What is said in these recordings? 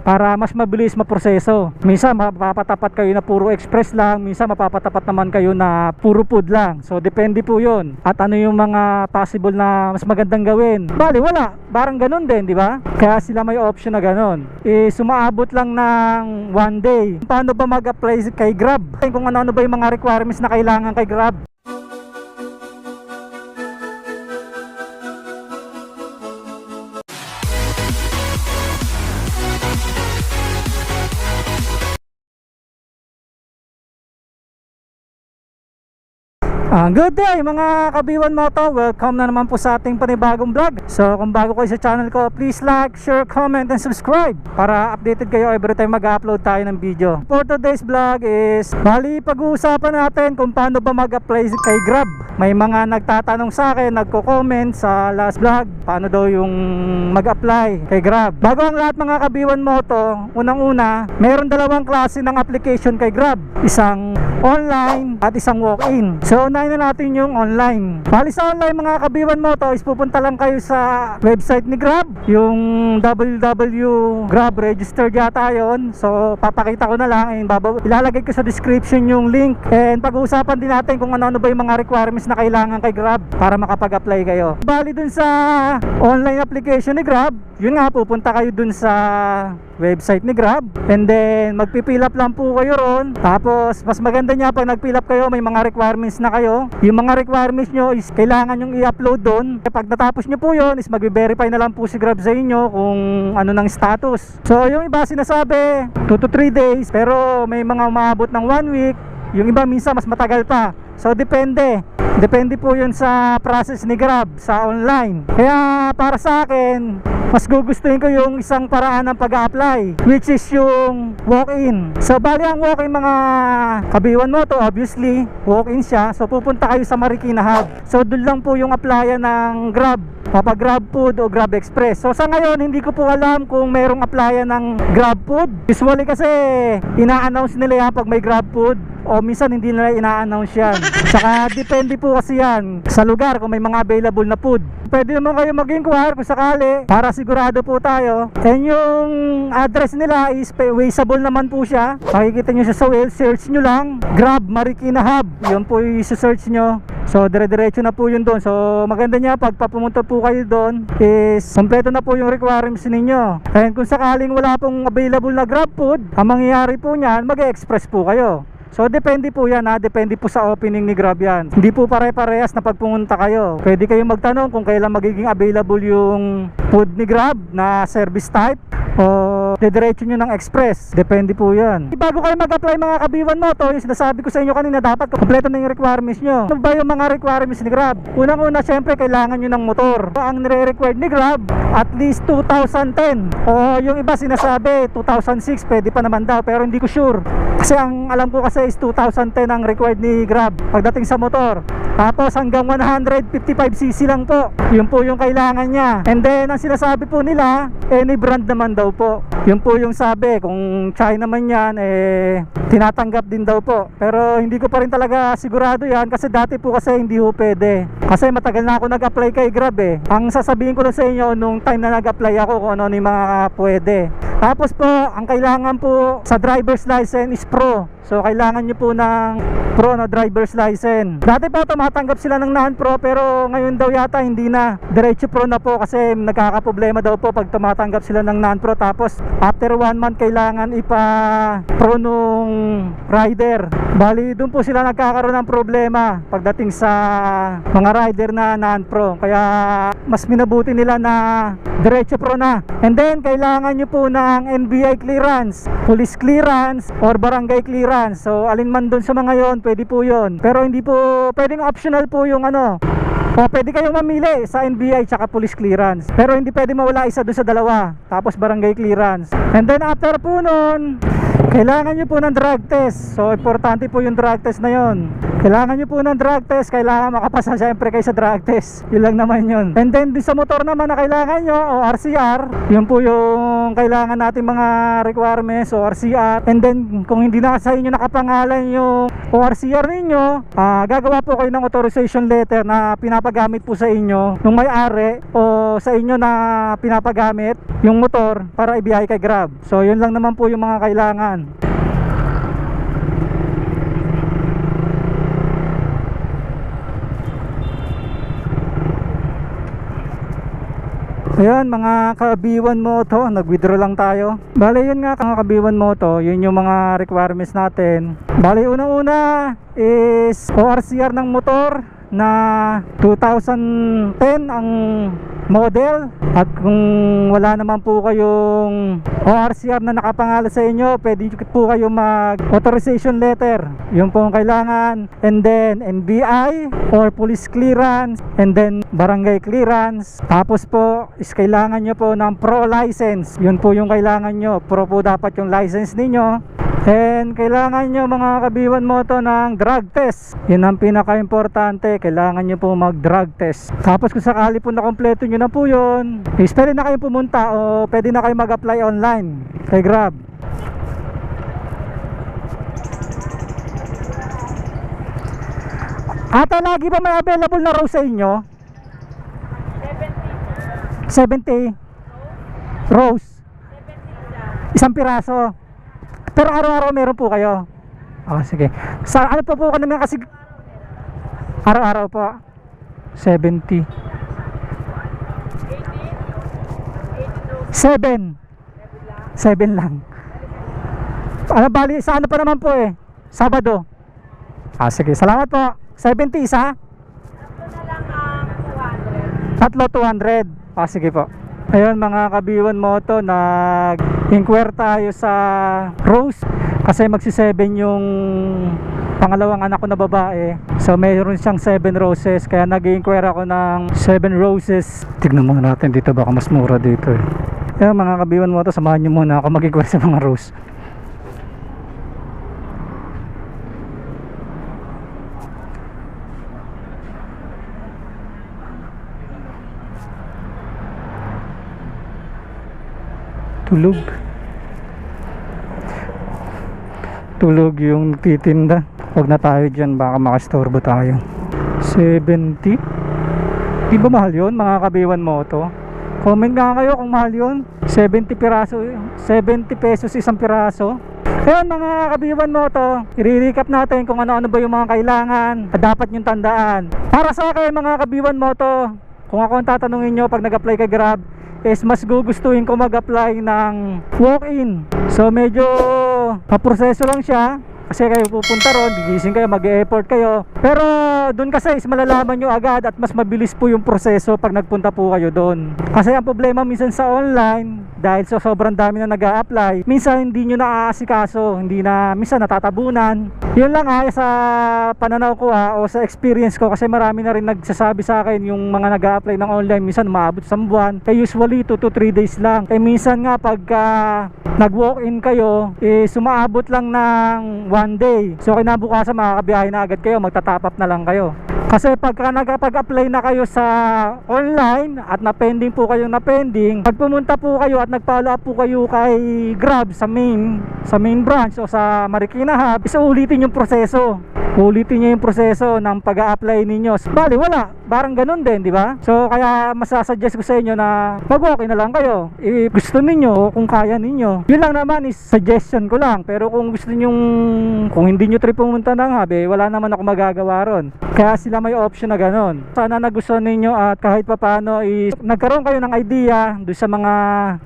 para mas mabilis maproseso. Minsan mapapatapat kayo na puro express lang, minsan mapapatapat naman kayo na puro food lang. So depende po yun. At ano yung mga possible na mas magandang gawin. Bali wala, parang ganun din, di ba? Kaya sila may option na ganun. Sumaabot lang ng 1 day. Paano ba mag-apply kay Grab? Kung ano ba yung mga requirements na kailangan kay Grab. Good day mga Kabiwan Moto, welcome na naman po sa ating panibagong vlog. So kung bago kayo sa channel ko, please like, share, comment, and subscribe para updated kayo every time mag-upload tayo ng video. For today's vlog is, bali pag-uusapan natin kung paano ba mag-apply kay Grab. May mga nagtatanong sa akin, nagko-comment sa last vlog, paano daw yung mag-apply kay Grab. Bago ang lahat mga Kabiwan Moto, unang-una, meron dalawang klase ng application kay Grab. Isang online at isang walk-in. So unahin na natin yung online. Bali sa online mga Kabiwan Moto is pupunta lang kayo sa website ni Grab, yung www.grab registered yata yun. So papakita ko na lang, ilalagay ko sa description yung link, and pag-uusapan din natin kung ano ba yung mga requirements na kailangan kay Grab para makapag-apply kayo. Bali dun sa online application ni Grab, yun nga, pupunta kayo dun sa website ni Grab, and then magpipill up lang po kayo ron. Tapos mas maganda niya pag nagpill up kayo, may mga requirements na kayo. Yung mga requirements nyo is kailangan yung i-upload doon. Pag natapos nyo po yun is mag-verify na lang po si Grab sa inyo kung ano ng status. So yung iba sinasabi 2 to 3 days, pero may mga umabot ng 1 week. Yung iba minsan mas matagal pa. So depende po yun sa process ni Grab sa online. Kaya para sa akin, mas gugustuhin ko yung isang paraan ng pag-apply, which is yung walk-in. So bali ang walk-in mga Kabiwan Moto, obviously walk-in siya. So pupunta kayo sa Marikina Hub. So doon lang po yung applyan ng Grab, Papa Grab Food o Grab Express. So sa ngayon hindi ko po alam kung merong applyan ng Grab Food. Usually kasi ina-announce nila yan pag may Grab Food, o minsan hindi nila ina-announce yan. Saka depende po kasi yan sa lugar kung may mga available na food. Pwede naman kayo mag-inquire kung sakali para sigurado po tayo. And yung address nila is traceable naman po siya. Makikita nyo siya sa well, search nyo lang Grab Marikina Hub, yun po yung search nyo. So dire-diretso na po yun doon. So maganda niya pag papumunta po kayo doon is kompleto na po yung requirements ninyo. And kung sakaling wala pong available na Grab Food, ang mangyayari po niyan, mag-express po kayo. So depende po yan ha, depende po sa opening ni Grab yan. Hindi po pare-parehas na pagpumunta kayo. Pwede kayong magtanong kung kailan magiging available yung food ni Grab na service type, o didiretso nyo ng express. Depende po yan. Bago kayo mag-apply mga Kabiwan Moto, yung sinasabi ko sa inyo kanina, dapat kompleto na yung requirements nyo. Ano ba yung mga requirements ni Grab? Unang-una, syempre kailangan nyo ng motor. Ang nire-required ni Grab, at least 2010, o yung iba sinasabi 2006, pwede pa naman daw, pero hindi ko sure. Kasi ang alam ko kasi is 2010 ang required ni Grab pagdating sa motor. Tapos hanggang 155cc lang po, yun po yung kailangan niya. And then ang sinasabi po nila, any brand naman daw po. Yun po yung sabi, kung China man yan, tinatanggap din daw po. Pero hindi ko pa rin talaga sigurado yan, kasi dati po kasi hindi po pwede. Kasi matagal na ako nag-apply kay Grab Ang sasabihin ko lang sa inyo nung time na nag-apply ako kung ano yung mga pwede. Tapos po, ang kailangan po sa driver's license is Pro. So kailangan nyo po ng Pro na driver's license. Dati po tumatanggap sila ng non-Pro, pero ngayon daw yata hindi na. Diretso Pro na po kasi nagkakaproblema daw po pag tumatanggap sila ng non-Pro. Tapos after 1 month kailangan ipa-Pro nung rider. Bali doon po sila nagkakaroon ng problema pagdating sa mga rider na non-Pro. Kaya mas minabuti nila na diretso Pro na. And then kailangan nyo po ng NBI clearance, police clearance, or barangay clearance. So alin man doon sa mga yon, pwede po yon. Pero hindi po pwedeng optional po yung ano. O pwede kayong mamili sa NBI tsaka police clearance, pero hindi pwede mawala isa doon sa dalawa. Tapos barangay clearance. And then after po nun, kailangan nyo po ng drug test. So importante po yung drug test na yon. Kailangan nyo po ng drug test, kailangan makapasa syempre kayo sa drug test. Yun lang naman yun. And then sa motor naman na kailangan nyo, o RCR, yun po yung kailangan natin mga requirements o RCR. And then kung hindi na sa inyo nakapangalan yung ORCR ninyo, gagawa po kayo ng authorization letter na pinapagamit po sa inyo nung may-ari o sa inyo na pinapagamit yung motor para ibiyahe kay Grab. So yun lang naman po yung mga kailangan. Ayan mga ka-B1 Moto, nag-withdraw lang tayo. Bale yun nga mga ka-B1 Moto, yun yung mga requirements natin. Bale unang-una is ORCR ng motor na 2010 ang model. At kung wala naman po kayong ORCR na nakapangalan sa inyo, pwede po kayo mag authorization letter, yun po ang kailangan. And then NBI or police clearance, and then barangay clearance. Tapos po is kailangan nyo po ng pro license, yun po yung kailangan nyo. Pro po dapat yung license ninyo. And kailangan nyo mga ka-B1 Moto ng drug test. Yun ang pinaka-importante. Kailangan nyo po mag-drug test. Tapos kung sakali po na kompleto nyo na po yun, is pwede na kayo pumunta o pwede na kayo mag-apply online kay Grab. Ata lagi ba may available na row sa inyo? 70 rows. Isang piraso. Pero araw-araw meron po kayo. Sige. Sa ano po ka naman kasi araw-araw po 70 7 lang. Ano bali sa ano pa naman po Sabado. Sige, salamat po. 70 isa? Tatlo 200. Sige po. Ayun mga ka-B1 Moto, nag-inquire tayo sa Rose kasi magsi-7 yung pangalawang anak ko na babae. So mayroon siyang 7 roses, kaya nag-inquire ako ng 7 roses. Tignan muna natin dito, baka mas mura dito Ayun mga ka-B1 Moto, samahan nyo muna ako mag-inquire sa mga rose. Tulog yung titinda. Huwag na tayo dyan, baka makastorbo tayo. 70. Di ba mahal yun mga ka-B1 Moto? Comment nga kayo kung mahal yun. 70 piraso, 70 pesos isang piraso. Ayun mga ka-B1 Moto, i-recap natin kung ano-ano ba yung mga kailangan at dapat yung tandaan. Para sa akin mga ka-B1 Moto, kung ako ang tatanungin nyo pag nag-apply kay Grab, is mas gugustuhin ko mag-apply ng walk-in. So medyo paproseso lang siya kasi kayo pupunta ron, gigising kayo, mag-e-effort kayo. Pero doon kasi is malalaman nyo agad at mas mabilis po yung proseso pag nagpunta po kayo doon. Kasi ang problema minsan sa online, dahil sa sobrang dami na nag-a-apply, minsan hindi nyo naaasikaso, minsan natatabunan. Yun lang sa pananaw ko o sa experience ko, kasi marami na rin nagsasabi sa akin yung mga nag-a-apply ng online, minsan umaabot sa buwan. Kaya usually 2 to 3 days lang. Kaya minsan nga pagka nag-walk-in kayo, sumaabot lang ng 1 day. So kinabukasan makakabiyahe na agad kayo, magta-top up na lang kayo. Kasi pagka nakapag-apply na kayo sa online at na-pending po kayong na-pending, pag pumunta po kayo at nag-follow up po kayo kay Grab sa main branch o sa Marikina Hub, ulitin yung proseso. Ulitin nyo yung proseso ng pag-a-apply ninyo. Bali, wala. Parang ganun din, di ba? So, kaya masasuggest ko sa inyo na mag-walk-in na lang kayo. Gusto ninyo, kung kaya ninyo. Yun lang naman is suggestion ko lang. Pero kung gusto nyo, kung hindi nyo trip pumunta ng hub, wala naman ako magagawa ron. Kaya sila may option na ganun. Sana nagustuhan ninyo at kahit papano is nagkaroon kayo ng idea dun sa mga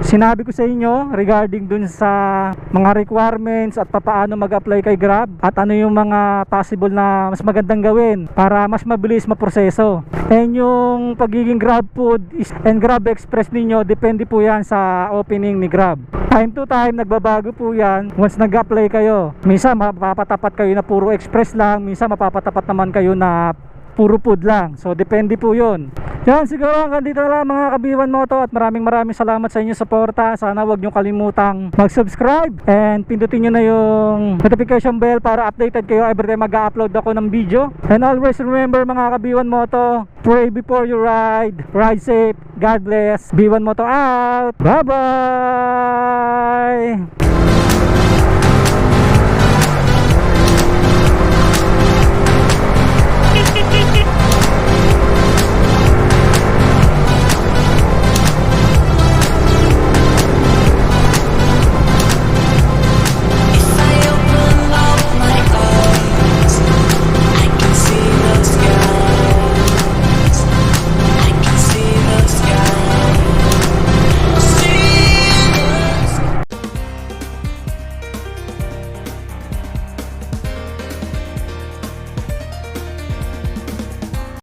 sinabi ko sa inyo regarding dun sa mga requirements at paano mag-apply kay Grab at ano yung mga possible na mas magandang gawin para mas mabilis maproseso. And yung pagiging Grab Food and Grab Express ninyo, depende po yan sa opening ni Grab. Time to time, nagbabago po yan once nag-apply kayo. Minsan mapapatapat kayo na puro express lang, minsan mapapatapat naman kayo na puro food lang. So depende po yun. Yan, siguro hanggang dito na lang mga Kabiwan Moto, at maraming salamat sa inyong suporta. Sana wag nyo kalimutang mag-subscribe and pindutin nyo na yung notification bell para updated kayo every time mag-upload ako ng video. And always remember mga Kabiwan Moto, pray before you ride safe, God bless, B1 Moto out, bye bye.